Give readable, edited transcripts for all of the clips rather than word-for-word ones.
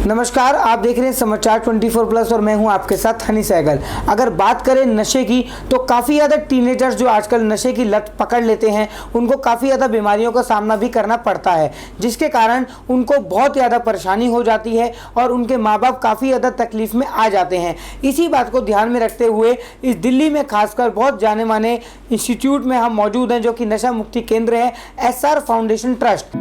नमस्कार, आप देख रहे हैं समाचार 24+ और मैं हूं आपके साथ हनी सहगल। अगर बात करें नशे की तो काफ़ी ज़्यादा टीनेजर्स जो आजकल नशे की लत पकड़ लेते हैं उनको काफ़ी ज़्यादा बीमारियों का सामना भी करना पड़ता है, जिसके कारण उनको बहुत ज़्यादा परेशानी हो जाती है और उनके माँ बाप काफ़ी ज़्यादा तकलीफ में आ जाते हैं। इसी बात को ध्यान में रखते हुए इस दिल्ली में खासकर बहुत जाने माने इंस्टीट्यूट में हम मौजूद हैं जो कि नशा मुक्ति केंद्र है, SR फाउंडेशन ट्रस्ट।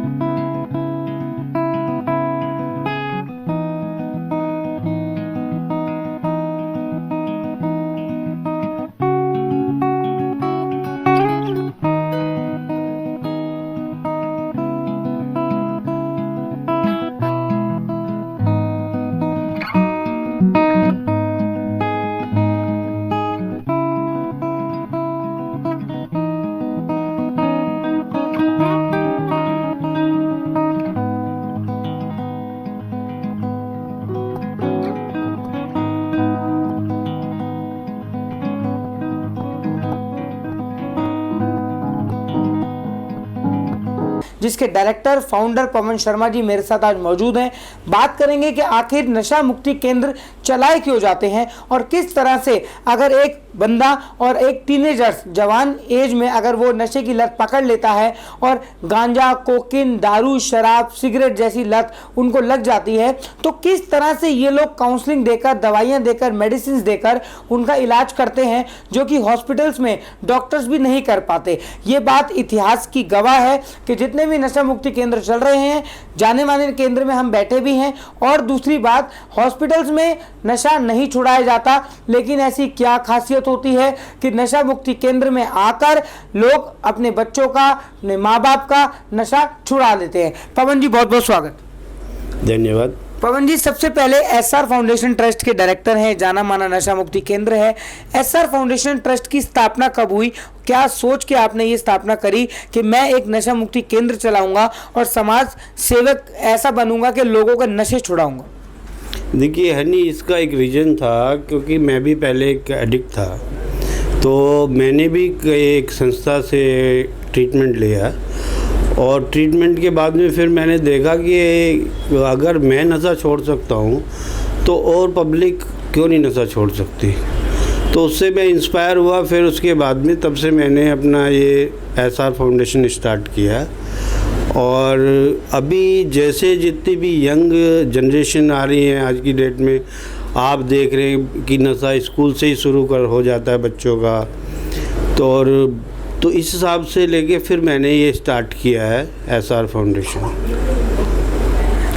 जिसके डायरेक्टर फाउंडर पवन शर्मा जी मेरे साथ आज मौजूद हैं। बात करेंगे कि आखिर नशा मुक्ति केंद्र चलाए क्यों जाते हैं और किस तरह से अगर एक बंदा और एक टीनेजर जवान एज में अगर वो नशे की लत पकड़ लेता है और गांजा, कोकीन, दारू, शराब, सिगरेट जैसी लत उनको लग जाती है तो किस तरह से ये लोग काउंसलिंग देकर, दवाइयाँ देकर, मेडिसिन देकर उनका इलाज करते हैं जो कि हॉस्पिटल्स में डॉक्टर्स भी नहीं कर पाते। ये बात इतिहास की गवाह है कि जितने भी नशा मुक्ति केंद्र चल रहे हैं, जाने माने केंद्र में हम बैठे भी हैं। और दूसरी बात, हॉस्पिटल्स में नशा नहीं छुड़ाया जाता, लेकिन ऐसी क्या खासियत होती है कि नशा मुक्ति केंद्र में आकर लोग अपने बच्चों का, अपने माँ बाप का नशा छुड़ा लेते हैं। पवन जी, बहुत बहुत स्वागत। धन्यवाद। पवन जी, सबसे पहले SR फाउंडेशन ट्रस्ट के डायरेक्टर हैं, जाना माना नशा मुक्ति केंद्र है। SR फाउंडेशन ट्रस्ट की स्थापना कब हुई? क्या सोच के आपने ये स्थापना करी कि मैं एक नशा मुक्ति केंद्र चलाऊंगा और समाज सेवक ऐसा बनूंगा कि लोगों का नशे छुड़ाऊंगा? देखिए हनी, इसका एक रीज़न था क्योंकि मैं भी पहले एक एडिक्ट था, तो मैंने भी एक संस्था से ट्रीटमेंट लिया और ट्रीटमेंट के बाद में फिर मैंने देखा कि अगर मैं नशा छोड़ सकता हूँ तो और पब्लिक क्यों नहीं नशा छोड़ सकती। तो उससे मैं इंस्पायर हुआ। फिर उसके बाद में तब से मैंने अपना ये SR फाउंडेशन स्टार्ट किया। और अभी जैसे जितनी भी यंग जनरेशन आ रही है आज की डेट में, आप देख रहे हैं कि नशा स्कूल से ही शुरू हो जाता है बच्चों का। तो इस हिसाब से लेके फिर मैंने ये स्टार्ट किया है SR फाउंडेशन।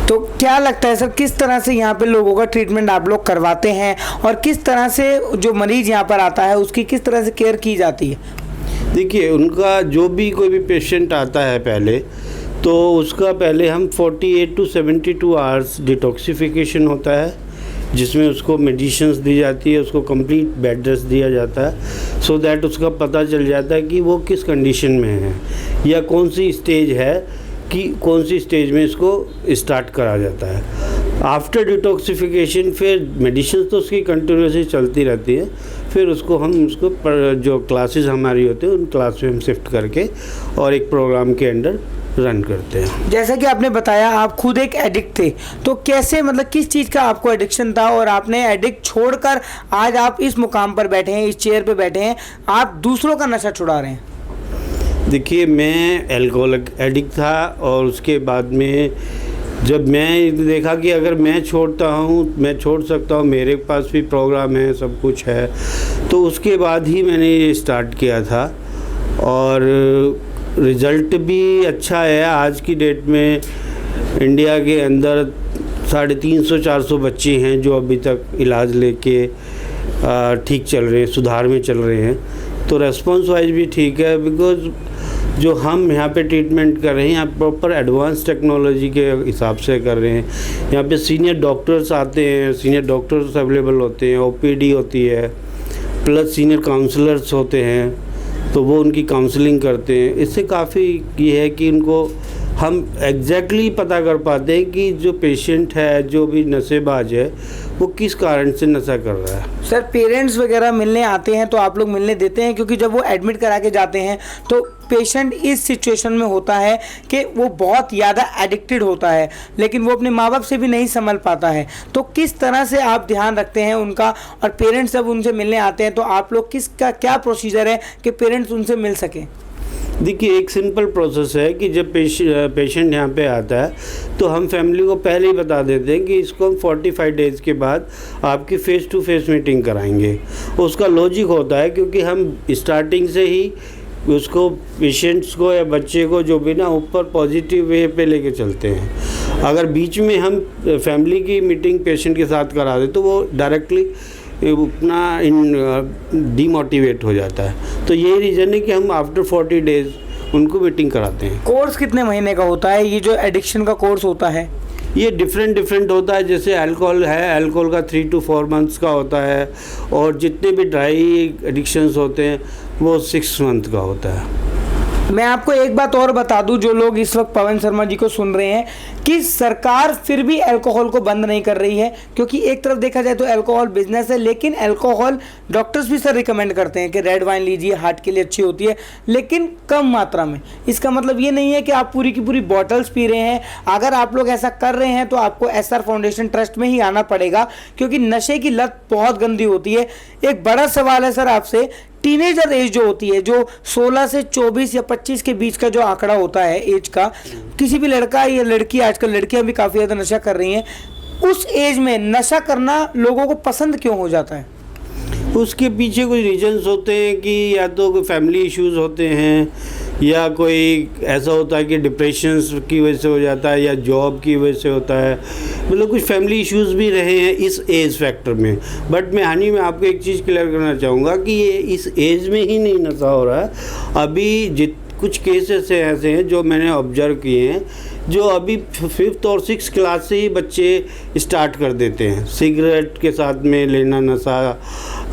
तो क्या लगता है सर, किस तरह से यहाँ पे लोगों का ट्रीटमेंट आप लोग करवाते हैं और किस तरह से जो मरीज यहाँ पर आता है उसकी किस तरह से केयर की जाती है? देखिए, उनका जो भी कोई भी पेशेंट आता है पहले, तो उसका पहले हम 48 to 72 आवर्स डिटॉक्सिफिकेशन होता है, जिसमें उसको मेडिसिन्स दी जाती है, उसको कंप्लीट बेड रेस्ट दिया जाता है, सो दैट उसका पता चल जाता है कि वो किस कंडीशन में है या कौन सी स्टेज है, कि कौन सी स्टेज में इसको स्टार्ट करा जाता है। आफ्टर डिटॉक्सिफिकेशन फिर मेडिसिन तो उसकी कंटिन्यूसली चलती रहती है। फिर उसको जो क्लासेस हमारी होती है उन क्लास में हम शिफ्ट करके और एक प्रोग्राम के अंडर रन करते हैं। जैसा कि आपने बताया आप खुद एक एडिक्ट थे, तो कैसे, मतलब किस चीज़ का आपको एडिक्शन था और आपने एडिक्ट छोड़कर आज आप इस मुकाम पर बैठे हैं, इस चेयर पे बैठे हैं, आप दूसरों का नशा छुड़ा रहे हैं? देखिए, मैं एल्कोहल एडिक्ट था और उसके बाद में जब मैं देखा कि अगर मैं छोड़ता हूँ, मैं छोड़ सकता हूँ, मेरे पास भी प्रोग्राम है, सब कुछ है, तो उसके बाद ही मैंने ये स्टार्ट किया था और रिज़ल्ट भी अच्छा है। आज की डेट में इंडिया के अंदर 350-400 बच्चे हैं जो अभी तक इलाज लेके ठीक चल रहे हैं, सुधार में चल रहे हैं। तो रेस्पॉन्स वाइज भी ठीक है, बिकॉज जो हम यहाँ पे ट्रीटमेंट कर रहे हैं यहाँ प्रॉपर एडवांस टेक्नोलॉजी के हिसाब से कर रहे हैं। यहाँ पे सीनियर डॉक्टर्स आते हैं, सीनियर डॉक्टर्स अवेलेबल होते हैं, OPD होती है, प्लस सीनियर काउंसलर्स होते हैं, तो वो उनकी काउंसलिंग करते हैं। इससे काफ़ी ये है कि उनको हम एग्जैक्टली पता कर पाते हैं कि जो पेशेंट है, जो भी नशेबाज है, वो किस कारण से नशा कर रहा है। सर पेरेंट्स वगैरह मिलने आते हैं तो आप लोग मिलने देते हैं? क्योंकि जब वो एडमिट करा के जाते हैं तो पेशेंट इस सिचुएशन में होता है कि वो बहुत ज़्यादा एडिक्टेड होता है, लेकिन वो अपने माँ बाप से भी नहीं संभल पाता है। तो किस तरह से आप ध्यान रखते हैं उनका, और पेरेंट्स जब उनसे मिलने आते हैं तो आप लोग किसका क्या प्रोसीजर है कि पेरेंट्स उनसे मिल सकें? देखिए, एक सिंपल प्रोसेस है कि जब पेशेंट यहाँ पे आता है तो हम फैमिली को पहले ही बता देते हैं कि इसको हम 45 डेज़ के बाद आपकी फ़ेस टू फेस मीटिंग कराएंगे। उसका लॉजिक होता है क्योंकि हम स्टार्टिंग से ही उसको, पेशेंट्स को या बच्चे को जो भी ना, ऊपर पॉजिटिव वे पे लेके चलते हैं। अगर बीच में हम फैमिली की मीटिंग पेशेंट के साथ करा दें तो वो डायरेक्टली उतना डीमोटिवेट हो जाता है। तो यही रीज़न है कि हम आफ्टर 40 डेज़ उनको मीटिंग कराते हैं। कोर्स कितने महीने का होता है ये जो एडिक्शन का कोर्स होता है? ये डिफरेंट होता है। जैसे अल्कोहल है, अल्कोहल का 3 to 4 मंथ्स का होता है, और जितने भी ड्राई एडिक्शंस होते हैं वो 6 मंथ का होता है। मैं आपको एक बात और बता दूं, जो लोग इस वक्त पवन शर्मा जी को सुन रहे हैं, कि सरकार फिर भी अल्कोहल को बंद नहीं कर रही है। क्योंकि एक तरफ देखा जाए तो अल्कोहल बिजनेस है, लेकिन अल्कोहल डॉक्टर्स भी सर रिकमेंड करते हैं कि रेड वाइन लीजिए, हार्ट के लिए अच्छी होती है, लेकिन कम मात्रा में। इसका मतलब ये नहीं है कि आप पूरी की पूरी बॉटल्स पी रहे हैं। अगर आप लोग ऐसा कर रहे हैं तो आपको SR फाउंडेशन ट्रस्ट में ही आना पड़ेगा, क्योंकि नशे की लत बहुत गंदी होती है। एक बड़ा सवाल है सर आपसे, टीनेजर एज जो होती है, जो 16 से 24 या 25 के बीच का जो आंकड़ा होता है एज का, किसी भी लड़का या लड़की, आजकल लड़कियां भी काफ़ी ज़्यादा नशा कर रही हैं, उस एज में नशा करना लोगों को पसंद क्यों हो जाता है? उसके पीछे कुछ रीजंस होते हैं कि या तो कोई फैमिली इश्यूज होते हैं, या कोई ऐसा होता है कि डिप्रेशन की वजह से हो जाता है, या जॉब की वजह से होता है। मतलब कुछ फैमिली इश्यूज भी रहे हैं इस एज फैक्टर में। बट मैं हानि में आपको एक चीज़ क्लियर करना चाहूँगा कि ये इस एज में ही नहीं नशा हो रहा है। अभी कुछ केसेस ऐसे हैं जो मैंने ऑब्जर्व किए हैं, जो अभी 5th और 6th क्लास से ही बच्चे स्टार्ट कर देते हैं। सिगरेट के साथ में लेना नशा,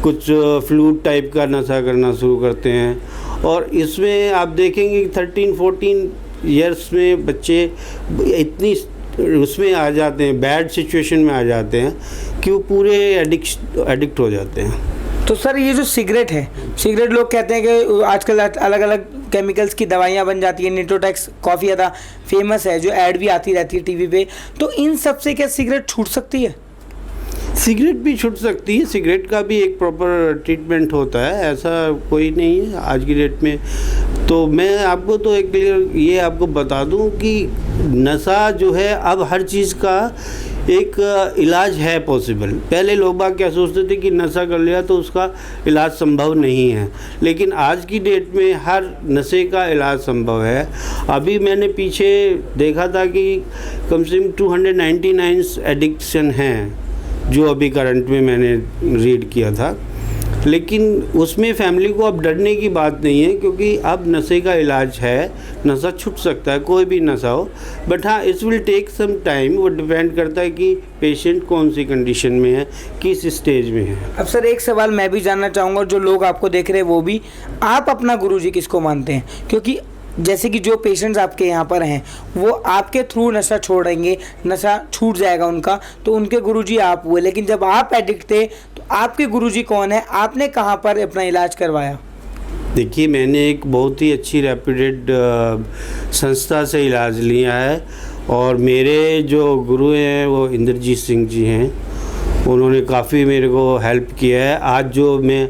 कुछ फ्लूट टाइप का नशा करना शुरू करते हैं। और इसमें आप देखेंगे कि 13-14 ईयर्स में बच्चे इतनी उसमें आ जाते हैं, बैड सिचुएशन में आ जाते हैं कि वो पूरे एडिक्ट हो जाते हैं। तो सर ये जो सिगरेट है, सिगरेट लोग कहते हैं कि आजकल अलग अलग केमिकल्स की दवाइयाँ बन जाती हैं, निट्रोटेक्स काफ़ी ज़्यादा फेमस है, जो ऐड भी आती रहती है टीवी पे। तो इन सब से क्या सिगरेट छूट सकती है? सिगरेट भी छूट सकती है, सिगरेट का भी एक प्रॉपर ट्रीटमेंट होता है, ऐसा कोई नहीं है आज की डेट में। तो मैं आपको तो एक क्लियर ये आपको बता दूं कि नशा जो है अब हर चीज़ का एक इलाज है पॉसिबल। पहले लोग बाग क्या सोचते थे कि नशा कर लिया तो उसका इलाज संभव नहीं है, लेकिन आज की डेट में हर नशे का इलाज संभव है। अभी मैंने पीछे देखा था कि कम से कम 299 एडिक्शन हैं जो अभी करंट में मैंने रीड किया था। लेकिन उसमें फैमिली को अब डरने की बात नहीं है, क्योंकि अब नशे का इलाज है, नशा छूट सकता है, कोई भी नशा हो। बट हाँ, it will take some time. वो डिपेंड करता है कि पेशेंट कौन सी कंडीशन में है, किस स्टेज में है। अब सर एक सवाल मैं भी जानना चाहूँगा, जो लोग आपको देख रहे हैं वो भी, आप अपना गुरुजी किसको मानते हैं? क्योंकि जैसे कि जो पेशेंट्स आपके यहाँ पर हैं वो आपके थ्रू नशा छोड़ेंगे, नशा छूट जाएगा उनका, तो उनके गुरुजी आप हुए। लेकिन जब आप एडिक्ट थे तो आपके गुरुजी कौन है? आपने कहाँ पर अपना इलाज करवाया? देखिए, मैंने एक बहुत ही अच्छी रेप्यूटेड संस्था से इलाज लिया है, और मेरे जो गुरु हैं वो इंद्रजीत सिंह जी हैं। उन्होंने काफ़ी मेरे को हेल्प किया है। आज जो मैं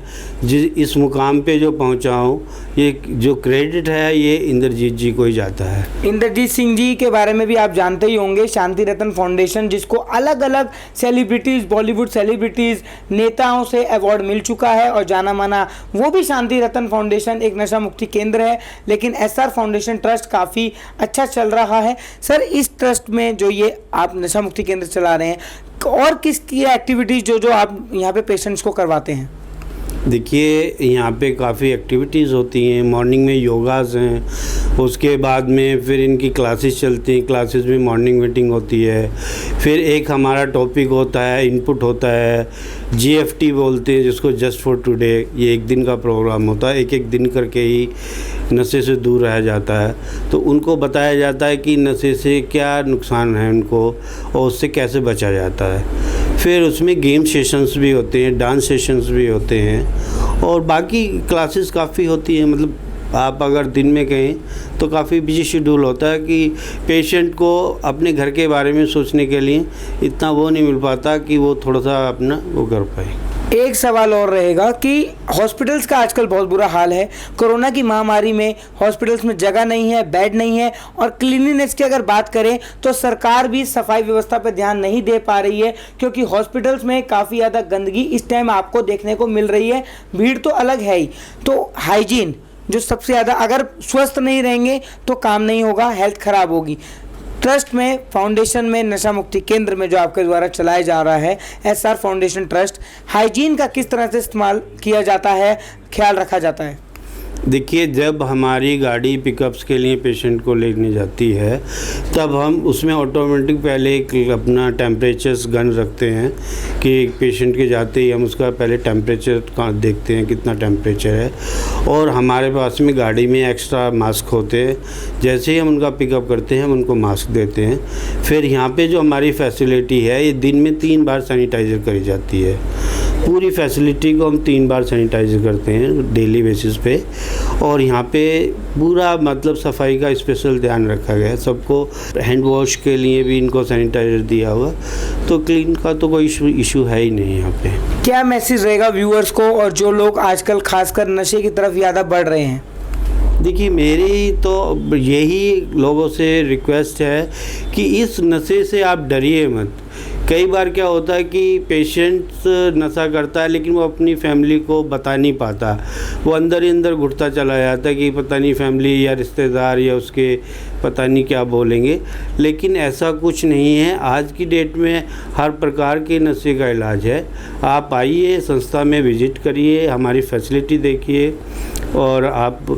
इस मुकाम पे जो पहुंचा हूँ, ये जो क्रेडिट है ये इंद्रजीत जी को ही जाता है। इंद्रजीत सिंह जी के बारे में भी आप जानते ही होंगे, शांति रतन फाउंडेशन, जिसको अलग अलग सेलिब्रिटीज़, बॉलीवुड सेलिब्रिटीज़, नेताओं से अवार्ड मिल चुका है और जाना माना वो भी शांति रतन फाउंडेशन एक नशा मुक्ति केंद्र है। लेकिन SR फाउंडेशन ट्रस्ट काफ़ी अच्छा चल रहा है। सर इस ट्रस्ट में जो ये आप नशा मुक्ति केंद्र चला रहे हैं, और किस की एक्टिविटीज़ जो आप यहाँ पे पेशेंट्स को करवाते हैं? देखिए यहाँ पे काफ़ी एक्टिविटीज़ होती हैं, मॉर्निंग में योगास हैं, उसके बाद में फिर इनकी क्लासेस चलती हैं, क्लासेस में मॉर्निंग मीटिंग होती है, फिर एक हमारा टॉपिक होता है, इनपुट होता है, GFT बोलते हैं जिसको जस्ट फॉर टुडे, ये एक दिन का प्रोग्राम होता है, एक एक दिन करके ही नशे से दूर रहा जाता है। तो उनको बताया जाता है कि नशे से क्या नुकसान है उनको और उससे कैसे बचा जाता है। फिर उसमें गेम सेशंस भी होते हैं, डांस सेशंस भी होते हैं और बाकी क्लासेस काफ़ी होती हैं। मतलब आप अगर दिन में कहें तो काफ़ी बिजी शेड्यूल होता है कि पेशेंट को अपने घर के बारे में सोचने के लिए इतना वो नहीं मिल पाता कि वो थोड़ा सा अपना वो कर पाए। एक सवाल और रहेगा कि हॉस्पिटल्स का आजकल बहुत बुरा हाल है। कोरोना की महामारी में हॉस्पिटल्स में जगह नहीं है, बेड नहीं है और क्लीनिनेस की अगर बात करें तो सरकार भी सफाई व्यवस्था पर ध्यान नहीं दे पा रही है, क्योंकि हॉस्पिटल्स में काफ़ी ज़्यादा गंदगी इस टाइम आपको देखने को मिल रही है। भीड़ तो अलग है ही, तो हाइजीन जो सबसे ज़्यादा, अगर स्वस्थ नहीं रहेंगे तो काम नहीं होगा, हेल्थ खराब होगी। ट्रस्ट में, फाउंडेशन में, नशा मुक्ति केंद्र में जो आपके द्वारा चलाया जा रहा है SR फाउंडेशन ट्रस्ट, हाइजीन का किस तरह से इस्तेमाल किया जाता है, ख्याल रखा जाता है? देखिए, जब हमारी गाड़ी पिकअप्स के लिए पेशेंट को लेने जाती है तब हम उसमें ऑटोमेटिक पहले एक अपना टेम्परेचर्स गन रखते हैं कि पेशेंट के जाते ही हम उसका पहले टेम्परेचर का देखते हैं कितना टेम्परेचर है, और हमारे पास में गाड़ी में एक्स्ट्रा मास्क होते हैं। जैसे ही हम उनका पिकअप करते हैं हम उनको मास्क देते हैं। फिर यहाँ पे जो हमारी फैसिलिटी है, ये दिन में 3 बार सैनिटाइज़र करी जाती है। पूरी फैसिलिटी को हम 3 बार सैनिटाइज़र करते हैं डेली बेसिस पे, और यहाँ पे पूरा मतलब सफाई का स्पेशल ध्यान रखा गया है। सबको हैंड वॉश के लिए भी इनको सैनिटाइज़र दिया हुआ, तो क्लीन का तो कोई इशू है ही नहीं यहाँ पे। क्या मैसेज रहेगा व्यूअर्स को और जो लोग आजकल खासकर नशे की तरफ ज़्यादा बढ़ रहे हैं? देखिए, मेरी तो यही लोगों से रिक्वेस्ट है कि इस नशे से आप डरिए मत। कई बार क्या होता है कि पेशेंट नशा करता है लेकिन वो अपनी फैमिली को बता नहीं पाता, वो अंदर ही अंदर घुटता चला जाता है कि पता नहीं फैमिली या रिश्तेदार या उसके पता नहीं क्या बोलेंगे। लेकिन ऐसा कुछ नहीं है, आज की डेट में हर प्रकार के नशे का इलाज है। आप आइए, संस्था में विज़िट करिए, हमारी फैसिलिटी देखिए, और आप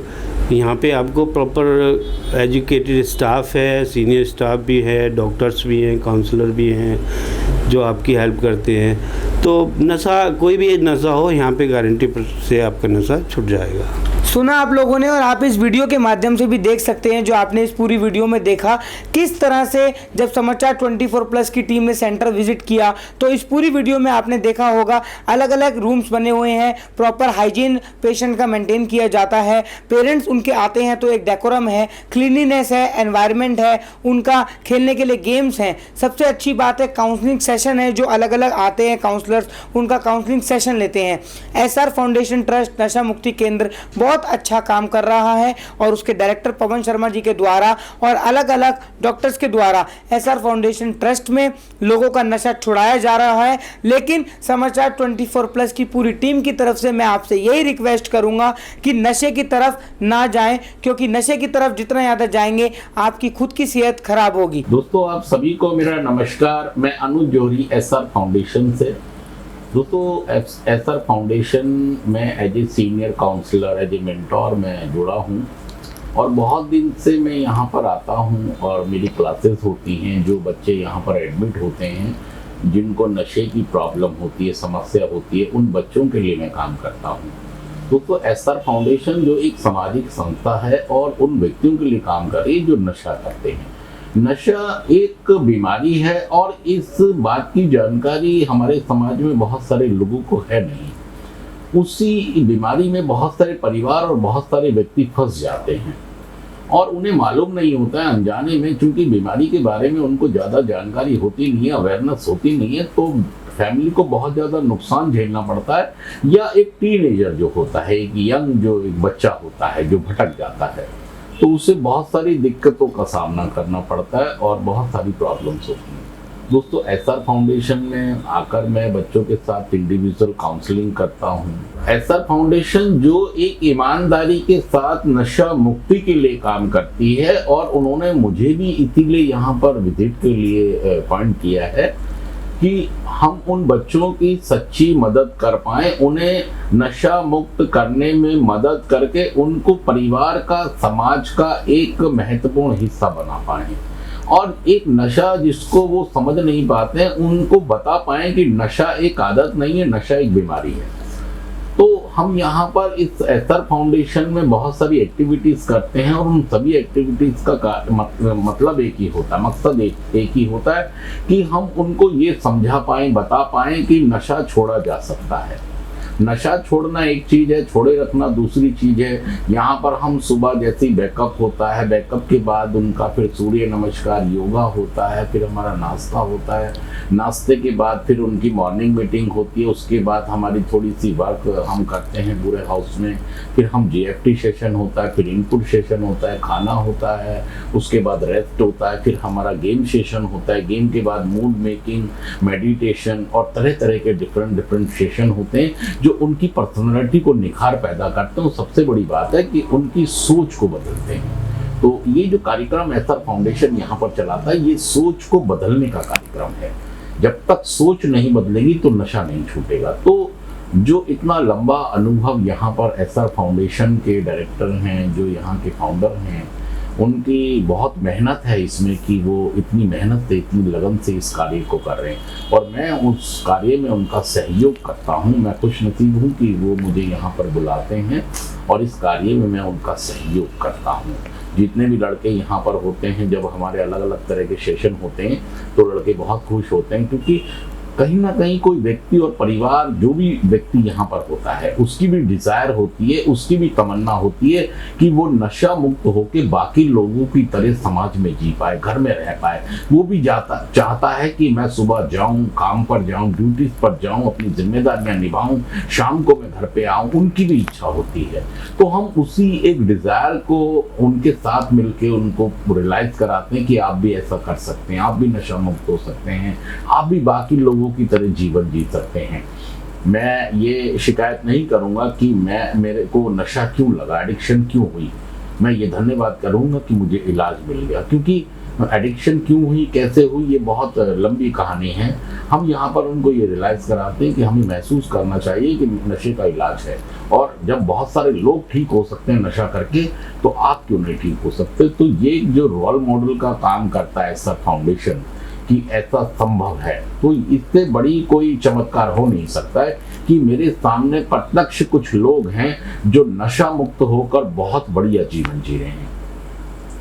यहाँ पे आपको प्रॉपर एजुकेटेड स्टाफ है, सीनियर स्टाफ भी है, डॉक्टर्स भी हैं, काउंसलर भी हैं जो आपकी हेल्प करते हैं। तो नशा, कोई भी नशा हो, यहाँ पे गारंटी से आपका नशा छूट जाएगा। सुना आप लोगों ने, और आप इस वीडियो के माध्यम से भी देख सकते हैं, जो आपने इस पूरी वीडियो में देखा किस तरह से जब समाचार 24+ की टीम ने सेंटर विजिट किया तो इस पूरी वीडियो में आपने देखा होगा अलग अलग रूम्स बने हुए हैं, प्रॉपर हाइजीन पेशेंट का मेंटेन किया जाता है। पेरेंट्स उनके आते हैं तो एक डेकोरम है, क्लीनिनेस है, एनवायरनमेंट है, उनका खेलने के लिए गेम्स हैं। सबसे अच्छी बात है काउंसलिंग सेशन है, जो अलग अलग आते हैं काउंसलर्स उनका काउंसलिंग सेशन लेते हैं। SR फाउंडेशन ट्रस्ट नशा मुक्ति केंद्र बहुत अच्छा काम कर रहा है और उसके डायरेक्टर पवन शर्मा जी के द्वारा और अलग अलग डॉक्टर्स के द्वारा SR फाउंडेशन ट्रस्ट में लोगों का नशा छुड़ाया जा रहा है। लेकिन समाचार 24+ की पूरी टीम की तरफ से मैं आपसे यही रिक्वेस्ट करूंगा कि नशे की तरफ ना जाएं, क्योंकि नशे की तरफ जितना ज़्यादा जाएंगे आपकी खुद की सेहत खराब होगी। दोस्तों, आप सभी को मेरा नमस्कार। मैं अनुज जौहरी SR फाउंडेशन से। दोस्तों, SR फाउंडेशन में as a senior counsellor, as a mentor मैं जुड़ा हूँ और बहुत दिन से मैं यहाँ पर आता हूँ और मेरी क्लासेस होती हैं। जो बच्चे यहाँ पर एडमिट होते हैं जिनको नशे की प्रॉब्लम होती है, समस्या होती है, उन बच्चों के लिए मैं काम करता हूँ। दोस्तों, SR फाउंडेशन जो एक सामाजिक संस्था है और उन व्यक्तियों के लिए काम कर रही है जो नशा करते हैं। नशा एक बीमारी है और इस बात की जानकारी हमारे समाज में बहुत सारे लोगों को है नहीं। उसी बीमारी में बहुत सारे परिवार और बहुत सारे व्यक्ति फंस जाते हैं और उन्हें मालूम नहीं होता है, अनजाने में, क्योंकि बीमारी के बारे में उनको ज़्यादा जानकारी होती नहीं है, अवेयरनेस होती नहीं है, तो फैमिली को बहुत ज़्यादा नुकसान झेलना पड़ता है। या एक टीनेजर जो होता है, एक यंग जो एक बच्चा होता है जो भटक जाता है, तो उसे बहुत सारी दिक्कतों का सामना करना पड़ता है और बहुत सारी प्रॉब्लम्स होती हैं। दोस्तों, SR फाउंडेशन में आकर मैं बच्चों के साथ इंडिविजुअल काउंसलिंग करता हूँ। SR फाउंडेशन जो एक ईमानदारी के साथ नशा मुक्ति के लिए काम करती है और उन्होंने मुझे भी इसीलिए यहाँ पर विजिट के लिए अपॉइंट किया है कि हम उन बच्चों की सच्ची मदद कर पाएं, उन्हें नशा मुक्त करने में मदद करके उनको परिवार का, समाज का एक महत्वपूर्ण हिस्सा बना पाएं। और एक नशा जिसको वो समझ नहीं पाते हैं, उनको बता पाएं कि नशा एक आदत नहीं है, नशा एक बीमारी है। तो हम यहाँ पर इस एसआर फाउंडेशन में बहुत सारी एक्टिविटीज़ करते हैं और उन सभी एक्टिविटीज़ का मतलब एक ही होता है, मकसद एक ही होता है कि हम उनको ये समझा पाएं, बता पाएं कि नशा छोड़ा जा सकता है। नशा छोड़ना एक चीज़ है, छोड़े रखना दूसरी चीज़ है। यहाँ पर हम सुबह जैसे ही बैकअप होता है, बैकअप के बाद उनका फिर सूर्य नमस्कार, योगा होता है, फिर हमारा नाश्ता होता है, नाश्ते के बाद फिर उनकी मॉर्निंग मीटिंग होती है, उसके बाद हमारी थोड़ी सी वर्क हम करते हैं पूरे हाउस में, फिर हम जीएफटी सेशन होता है, फिर इनपुट सेशन होता है, खाना होता है, उसके बाद रेस्ट होता है, फिर हमारा गेम सेशन होता है, गेम के बाद मूड मेकिंग, मेडिटेशन और तरह तरह के डिफरेंट सेशन होते हैं जो उनकी पर्सनालिटी को निखार पैदा करते हैं। सबसे बड़ी बात है कि उनकी सोच को बदलते हैं। तो ये जो कार्यक्रम एसआर फाउंडेशन यहाँ पर चलाता है, ये सोच को बदलने का कार्यक्रम है। जब तक सोच नहीं बदलेगी तो नशा नहीं छूटेगा। तो जो इतना लंबा अनुभव यहाँ पर एसआर फाउंडेशन के डायरेक्टर हैं, जो यहाँ के फाउंडर हैं, उनकी बहुत मेहनत है इसमें कि वो इतनी मेहनत से, इतनी लगन से इस कार्य को कर रहे हैं और मैं उस कार्य में उनका सहयोग करता हूँ। मैं खुशनसीब हूँ कि वो मुझे यहाँ पर बुलाते हैं और इस कार्य में मैं उनका सहयोग करता हूँ। जितने भी लड़के यहाँ पर होते हैं, जब हमारे अलग अलग तरह के सेशन होते हैं तो लड़के बहुत खुश होते हैं, क्योंकि कहीं ना कहीं कोई व्यक्ति और परिवार, जो भी व्यक्ति यहाँ पर होता है, उसकी भी डिजायर होती है, उसकी भी तमन्ना होती है कि वो नशा मुक्त होके बाकी लोगों की तरह समाज में जी पाए, घर में रह पाए। वो भी चाहता है कि मैं सुबह जाऊं, काम पर जाऊं, ड्यूटीज पर जाऊं, अपनी जिम्मेदारियां निभाऊं, शाम को मैं घर पे आऊं, उनकी भी इच्छा होती है। तो हम उसी एक डिजायर को उनके साथ मिलके उनको रियलाइज कराते हैं कि आप भी ऐसा कर सकते हैं, आप भी नशा मुक्त हो सकते हैं, आप भी बाकी लोगों की तरह जीवन जी सकते हैं। मैं ये शिकायत नहीं करूंगा कि मेरे को नशा क्यों लगा, एडिक्शन क्यों हुई। मैं ये धन्यवाद करूंगा कि मुझे इलाज मिल गया, क्योंकि एडिक्शन क्यों हुई, कैसे हुई, ये बहुत लंबी कहानी है। हम यहाँ पर उनको ये रियलाइज कराते हैं कि हमें महसूस करना चाहिए कि नशे का इलाज है, और जब बहुत सारे लोग ठीक हो सकते हैं नशा करके, तो आप क्यों नहीं ठीक हो सकते। तो ये जो रोल मॉडल का काम करता है एसआर फाउंडेशन कि ऐसा संभव है, तो इससे बड़ी कोई चमत्कार हो नहीं सकता है कि मेरे सामने प्रत्यक्ष कुछ लोग हैं जो नशा मुक्त होकर बहुत बढ़िया जीवन जी रहे हैं।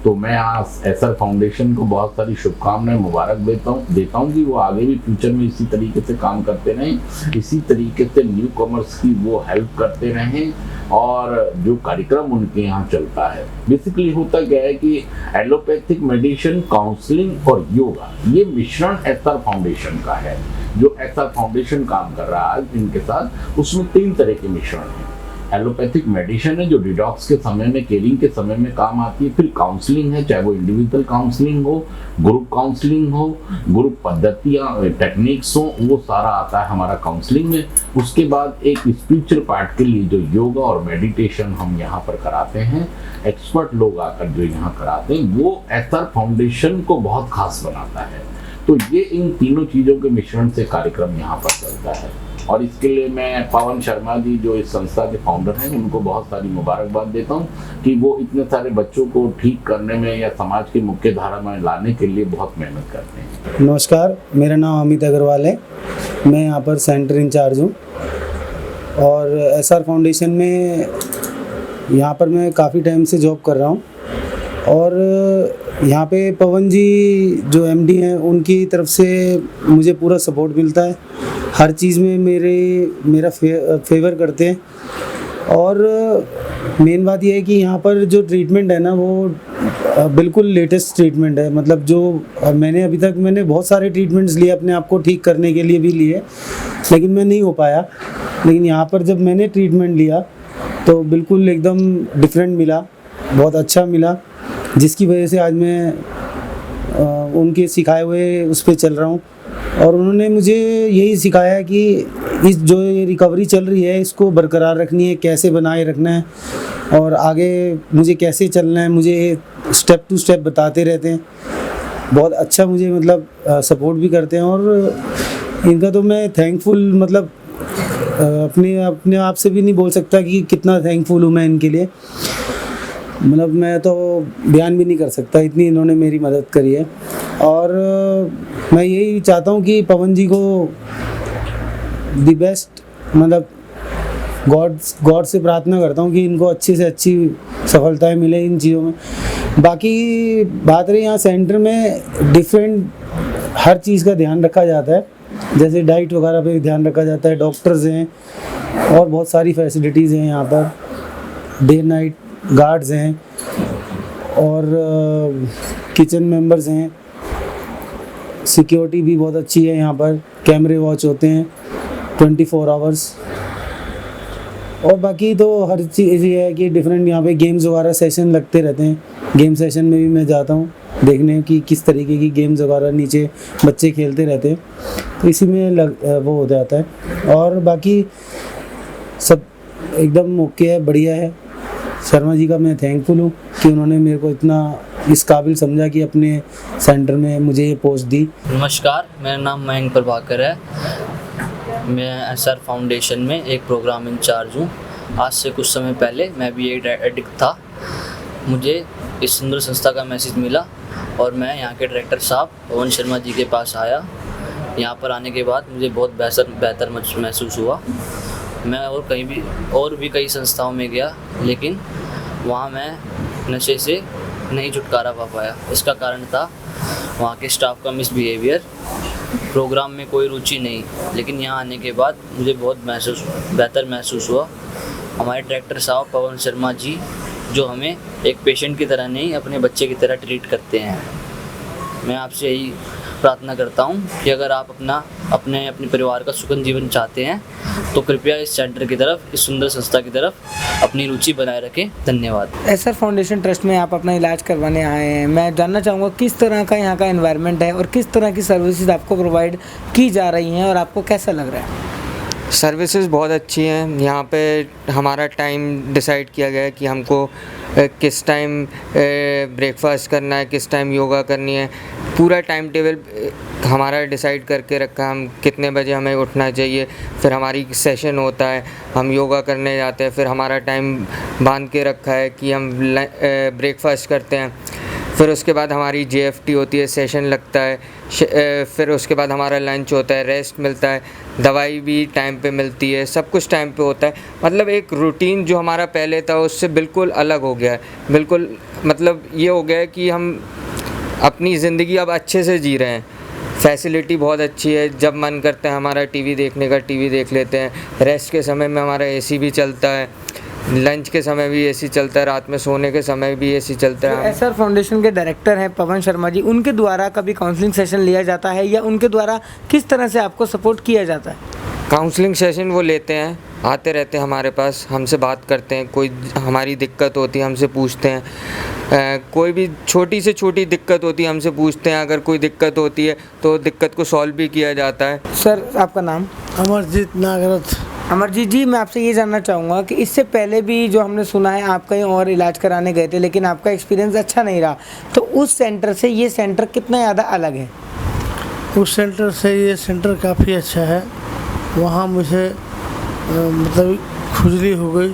तो मैं आज एसआर फाउंडेशन को बहुत सारी शुभकामनाएं, मुबारक देता हूँ कि वो आगे भी फ्यूचर में इसी तरीके से काम करते रहें, इसी तरीके से न्यू कॉमर्स की वो हेल्प करते रहें। और जो कार्यक्रम उनके यहाँ चलता है, बेसिकली होता क्या है कि एलोपैथिक मेडिसिन, काउंसलिंग और योगा, ये मिश्रण एसआर फाउंडेशन का है। जो एसआर फाउंडेशन काम कर रहा है इनके साथ, उसमें 3 तरह के मिश्रण हैं। एलोपैथिक मेडिसिन है जो डिटॉक्स के समय में, केयरिंग के समय में काम आती है। फिर काउंसलिंग है, चाहे वो इंडिविजुअल काउंसलिंग हो, ग्रुप काउंसलिंग हो, ग्रुप पद्धतियाँ, टेक्निक्स हो, वो सारा आता है हमारा काउंसलिंग में। उसके बाद एक स्पिरिचुअल पार्ट के लिए जो योगा और मेडिटेशन हम यहाँ पर कराते हैं, एक्सपर्ट लोग आकर जो यहाँ कराते हैं, वो एसआर फाउंडेशन को बहुत खास बनाता है। तो ये इन तीनों चीज़ों के मिश्रण से कार्यक्रम यहाँ पर चलता है। और इसके लिए मैं पवन शर्मा जी, जो इस संस्था के फाउंडर हैं, उनको बहुत सारी मुबारकबाद देता हूँ कि वो इतने सारे बच्चों को ठीक करने में या समाज की मुख्य धारा में लाने के लिए बहुत मेहनत करते हैं। नमस्कार, मेरा नाम अमित अग्रवाल है। मैं यहाँ पर सेंटर इंचार्ज हूँ और एसआर फाउंडेशन में यहाँ पर मैं काफ़ी टाइम से जॉब कर रहा हूँ। और यहाँ पे पवन जी जो एमडी हैं, उनकी तरफ से मुझे पूरा सपोर्ट मिलता है, हर चीज़ में मेरा फेवर करते हैं। और मेन बात यह है कि यहाँ पर जो ट्रीटमेंट है ना, वो बिल्कुल लेटेस्ट ट्रीटमेंट है। मतलब जो मैंने बहुत सारे ट्रीटमेंट्स लिए, अपने आप को ठीक करने के लिए भी लिए, लेकिन मैं नहीं हो पाया। लेकिन यहाँ पर जब मैंने ट्रीटमेंट लिया तो बिल्कुल एकदम डिफरेंट मिला, बहुत अच्छा मिला, जिसकी वजह से आज मैं उनके सिखाए हुए उस पर चल रहा हूँ। और उन्होंने मुझे यही सिखाया कि इस जो ये रिकवरी चल रही है, इसको बरकरार रखनी है, कैसे बनाए रखना है और आगे मुझे कैसे चलना है, मुझे स्टेप टू स्टेप बताते रहते हैं। बहुत अच्छा मुझे मतलब सपोर्ट भी करते हैं। और इनका तो मैं थैंकफुल मतलब अपने आप से भी नहीं बोल सकता कि कितना थैंकफुल हूँ मैं इनके लिए। मतलब मैं तो बयान भी नहीं कर सकता, इतनी इन्होंने मेरी मदद करी है। और मैं यही चाहता हूँ कि पवन जी को दी बेस्ट, मतलब गॉड से प्रार्थना करता हूँ कि इनको अच्छी से अच्छी सफलताएं मिले इन चीज़ों में। बाकी बात रही यहाँ सेंटर में डिफरेंट हर चीज़ का ध्यान रखा जाता है, जैसे डाइट वगैरह पे ध्यान रखा जाता है, डॉक्टर्स हैं और बहुत सारी फैसिलिटीज़ हैं यहाँ पर, डे नाइट गार्ड्स हैं और किचन मेंबर्स हैं, सिक्योरिटी भी बहुत अच्छी है यहाँ पर, कैमरे वॉच होते हैं 24 आवर्स। और बाकी तो हर चीज़ ये है कि डिफरेंट यहाँ पे गेम्स वगैरह सेशन लगते रहते हैं। गेम सेशन में भी मैं जाता हूँ देखने कि किस तरीके की गेम्स वगैरह नीचे बच्चे खेलते रहते हैं, तो इसी में वो हो जाता है। और बाकी सब एकदम ओके है, बढ़िया है। शर्मा जी का मैं थैंकफुल हूँ कि उन्होंने मेरे को इतना इस काबिल समझा कि अपने सेंटर में मुझे ये पोस्ट दी। नमस्कार, मेरा नाम मयंक प्रभाकर है। मैं एसआर फाउंडेशन में एक प्रोग्राम इंचार्ज हूँ। आज से कुछ समय पहले मैं भी एक एडिक्ट था। मुझे इस सुंदर संस्था का मैसेज मिला और मैं यहाँ के डायरेक्टर साहब पवन शर्मा जी के पास आया। यहाँ पर आने के बाद मुझे बहुत बेहतर महसूस हुआ। मैं और भी कई संस्थाओं में गया, लेकिन वहाँ मैं नशे से नहीं छुटकारा पा पाया। इसका कारण था वहाँ के स्टाफ का मिसबिहेवियर, प्रोग्राम में कोई रुचि नहीं। लेकिन यहाँ आने के बाद मुझे बहुत बेहतर महसूस हुआ। हमारे डायरेक्टर साहब पवन शर्मा जी जो हमें एक पेशेंट की तरह नहीं, अपने बच्चे की तरह ट्रीट करते हैं। मैं आपसे यही प्रार्थना करता हूँ कि अगर आप अपने परिवार का सुखद जीवन चाहते हैं तो कृपया इस सेंटर की तरफ, इस सुंदर संस्था की तरफ अपनी रुचि बनाए रखें। धन्यवाद। एसआर फाउंडेशन ट्रस्ट में आप अपना इलाज करवाने आए हैं, मैं जानना चाहूँगा किस तरह का यहाँ का एनवायरनमेंट है और किस तरह की सर्विसेज आपको प्रोवाइड की जा रही हैं और आपको कैसा लग रहा है? सर्विसेज बहुत अच्छी हैं। यहाँ पे हमारा टाइम डिसाइड किया गया है कि हमको किस टाइम ब्रेकफास्ट करना है, किस टाइम योगा करनी है। पूरा टाइम टेबल हमारा डिसाइड करके रखा है, हम कितने बजे हमें उठना चाहिए। फिर हमारी सेशन होता है, हम योगा करने जाते हैं। फिर हमारा टाइम बांध के रखा है कि हम ब्रेकफास्ट करते हैं। फिर उसके बाद हमारी JFT होती है, सेशन लगता है। फिर उसके बाद हमारा लंच होता है, रेस्ट मिलता है, दवाई भी टाइम पे मिलती है, सब कुछ टाइम पे होता है। मतलब एक रूटीन जो हमारा पहले था उससे बिल्कुल अलग हो गया है। बिल्कुल मतलब ये हो गया है कि हम अपनी ज़िंदगी अब अच्छे से जी रहे हैं। फैसिलिटी बहुत अच्छी है, जब मन करता है हमारा टीवी देखने का टीवी देख लेते हैं। रेस्ट के समय में हमारा AC भी चलता है, लंच के समय भी AC चलता है, रात में सोने के समय भी AC चलता है। एसआर फाउंडेशन के डायरेक्टर हैं पवन शर्मा जी, उनके द्वारा कभी काउंसलिंग सेशन लिया जाता है या उनके द्वारा किस तरह से आपको सपोर्ट किया जाता है? काउंसलिंग सेशन वो लेते हैं, आते रहते हैं हमारे पास, हमसे बात करते हैं। कोई हमारी दिक्कत होती है हमसे पूछते हैं, कोई भी छोटी से छोटी दिक्कत होती है हमसे पूछते हैं। अगर कोई दिक्कत होती है तो दिक्कत को सॉल्व भी किया जाता है। सर आपका नाम? अमरजीत नागरथ। अमरजीत जी, मैं आपसे ये जानना चाहूँगा कि इससे पहले भी जो हमने सुना है आप कहीं और इलाज कराने गए थे लेकिन आपका एक्सपीरियंस अच्छा नहीं रहा, तो उस सेंटर से ये सेंटर कितना ज़्यादा अलग है? उस सेंटर से ये सेंटर काफ़ी अच्छा है। वहाँ मुझे मतलब खुजली हो गई,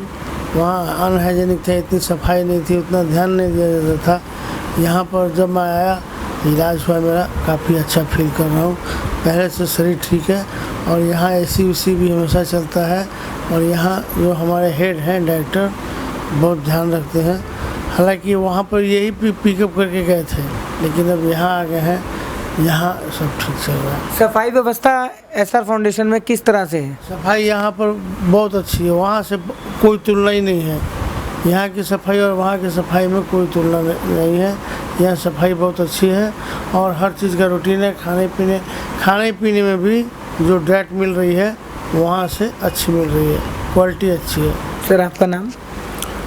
वहाँ अनहाइजेनिक था, इतनी सफाई नहीं थी, उतना ध्यान नहीं दिया जाता था। यहाँ पर जब मैं आया इलाज हुआ मेरा, काफ़ी अच्छा फील कर रहा हूँ। पहले से शरीर ठीक है और यहाँ AC उसी भी हमेशा चलता है। और यहाँ जो हमारे हेड हैं डायरेक्टर बहुत ध्यान रखते हैं। हालांकि वहाँ पर यही पिकअप करके गए थे, लेकिन अब यहाँ आ गए हैं, यहाँ सब ठीक चल रहा है। सफाई व्यवस्था एसआर फाउंडेशन में किस तरह से है? सफाई यहाँ पर बहुत अच्छी है, वहाँ से कोई तुलना ही नहीं है। यहाँ की सफाई और वहाँ की सफाई में कोई तुलना नहीं है। यहाँ सफाई बहुत अच्छी है और हर चीज़ का रूटीन है। खाने पीने में भी जो डाइट मिल रही है वहाँ से अच्छी मिल रही है, क्वालिटी अच्छी है। सर आपका नाम?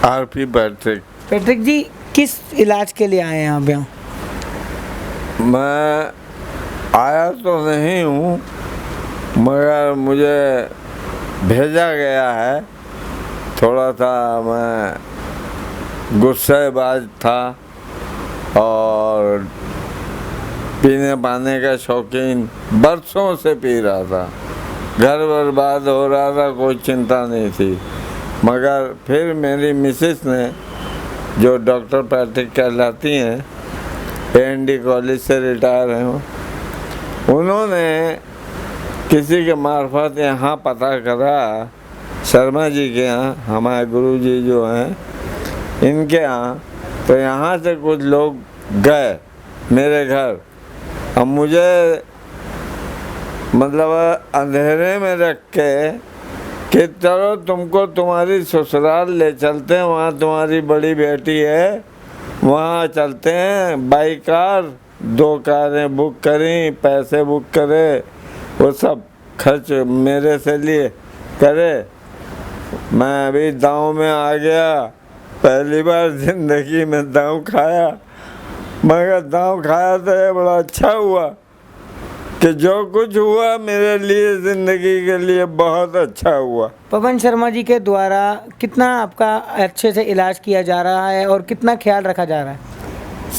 RP Patrick. पैट्रिक जी, किस इलाज के लिए आए हैं आप यहाँ? मैं आया तो नहीं हूँ, मगर मुझे भेजा गया है। थोड़ा सा मैं गुस्सेबाज था और पीने पाने का शौकीन, बरसों से पी रहा था, घर बर्बाद हो रहा था, कोई चिंता नहीं थी। मगर फिर मेरी मिसेस ने, जो डॉक्टर पैट्रिक कहलाती हैं, AND कॉलेज से रिटायर हैं, उन्होंने किसी के मार्फत यहाँ पता करा, शर्मा जी के यहाँ, हमारे गुरु जी जो हैं इनके यहाँ, तो यहाँ से कुछ लोग गए मेरे घर। अब मुझे मतलब अंधेरे में रख के कि चलो तुमको तुम्हारी ससुराल ले चलते हैं, वहाँ तुम्हारी बड़ी बेटी है, वहाँ चलते हैं, बाई कार, 2 कारें बुक करी, पैसे बुक करे, वो सब खर्च मेरे से लिए करे। मैं अभी दांव में आ गया, पहली बार ज़िंदगी में दांव खाया, मगर दांव खाया तो ये बड़ा अच्छा हुआ कि जो कुछ हुआ मेरे लिए ज़िंदगी के लिए बहुत अच्छा हुआ। पवन शर्मा जी के द्वारा कितना आपका अच्छे से इलाज किया जा रहा है और कितना ख्याल रखा जा रहा है?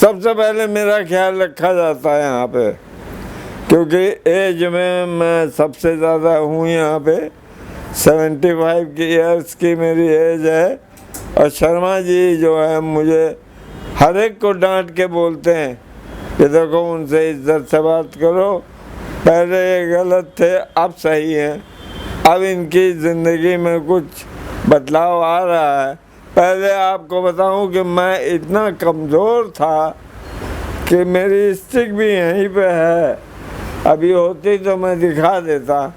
सबसे पहले मेरा ख्याल रखा जाता है यहाँ पे, क्योंकि एज में मैं सबसे ज़्यादा हूँ यहाँ पे, 75 ईयर्स की मेरी एज है। और शर्मा जी जो है मुझे हर एक को डांट के बोलते हैं कि देखो उनसे इज्जत से बात करो, पहले ये गलत थे अब सही हैं, अब इनकी ज़िंदगी में कुछ बदलाव आ रहा है। पहले आपको बताऊं कि मैं इतना कमज़ोर था कि मेरी स्टिक भी यहीं पे है, अभी होती तो मैं दिखा देता।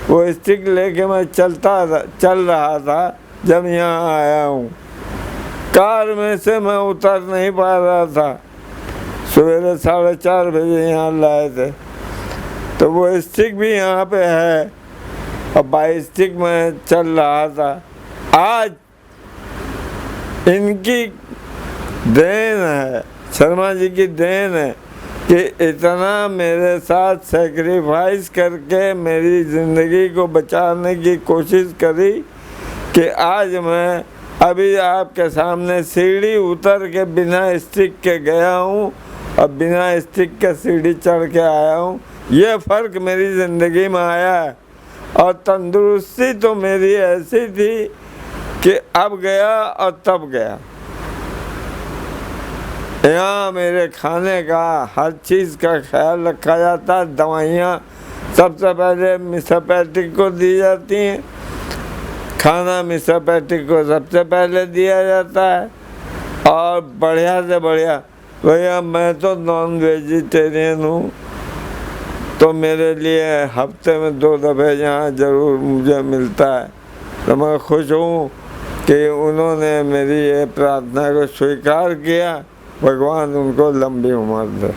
वो स्टिक लेके मैं चल रहा था जब यहाँ आया हूँ। कार में से मैं उतर नहीं पा रहा था, सवेरे 4:30 बजे यहाँ लाए थे, तो वो स्टिक भी यहाँ पे है और बाई स्टिक में चल रहा था। आज इनकी देन है, शर्मा जी की देन है कि इतना मेरे साथ सेक्रीफाइस करके मेरी ज़िंदगी को बचाने की कोशिश करी कि आज मैं अभी आपके सामने सीढ़ी उतर के बिना स्टिक के गया हूँ और बिना स्टिक के सीढ़ी चढ़ के आया हूँ। ये फ़र्क मेरी ज़िंदगी में आया है। और तंदुरुस्ती तो मेरी ऐसी थी कि अब गया और तब गया। यहाँ मेरे खाने का हर चीज़ का ख्याल रखा जाता है। दवाइयाँ सबसे पहले मिस्टर पैट्रिक को दी जाती हैं, खाना मिस्टर पैट्रिक को सबसे पहले दिया जाता है। और बढ़िया से बढ़िया, भैया मैं तो नॉन वेजिटेरियन हूँ, तो मेरे लिए हफ्ते में 2 दफ़े यहाँ ज़रूर मुझे मिलता है। तो मैं खुश हूँ कि उन्होंने मेरी ये प्रार्थना को स्वीकार किया। भगवान उनको लंबी उम्र दे।